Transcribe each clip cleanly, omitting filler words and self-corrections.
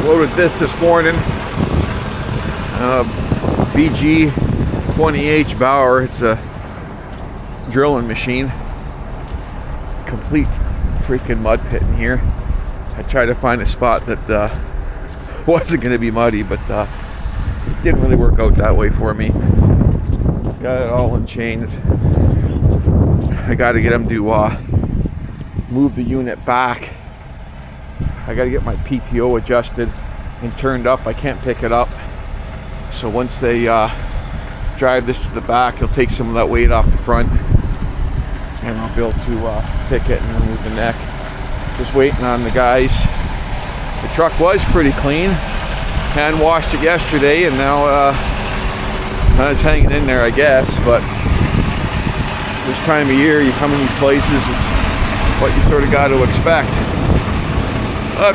Loaded this morning. BG 20H Bauer. It's a drilling machine. Complete freaking mud pit in here. I tried to find a spot that wasn't going to be muddy, but it didn't really work out that way for me. Got it all unchained. I got to get them to move the unit back. I got to get my PTO adjusted and turned up. I can't pick it up. So once they drive this to the back, it'll take some of that weight off the front, and I'll be able to pick it and remove the neck. Just waiting on the guys. The truck was pretty clean. Hand washed it yesterday, and now it's hanging in there, I guess. But this time of year, you come in these places, it's what you sort of got to expect.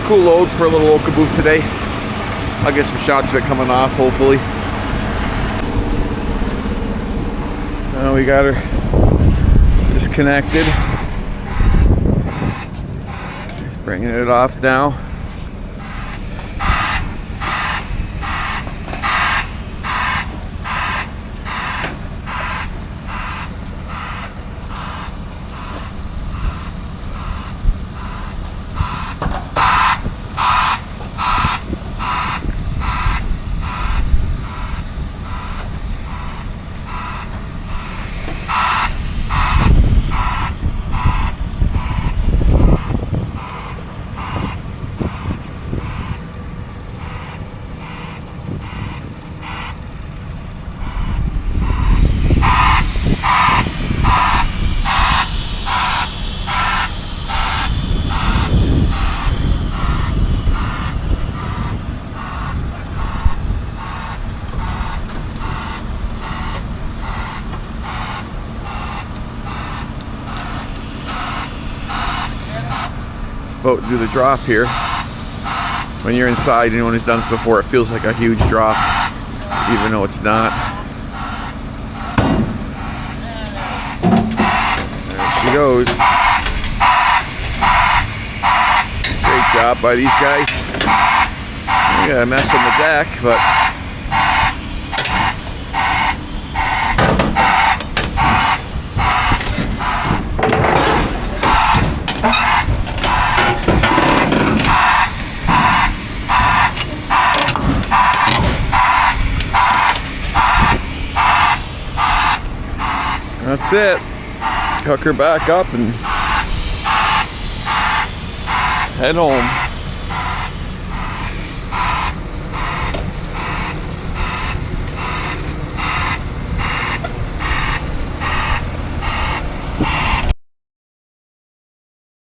Cool load for a little Oka-Boot today. I'll get some shots of it coming off, hopefully. Now we got her disconnected. Just bringing it off now. About to do the drop here. When you're inside, anyone who's done this before, it feels like a huge drop, even though it's not. There she goes. Great job by these guys. We got a mess on the deck, but that's it. Hook her back up and head home.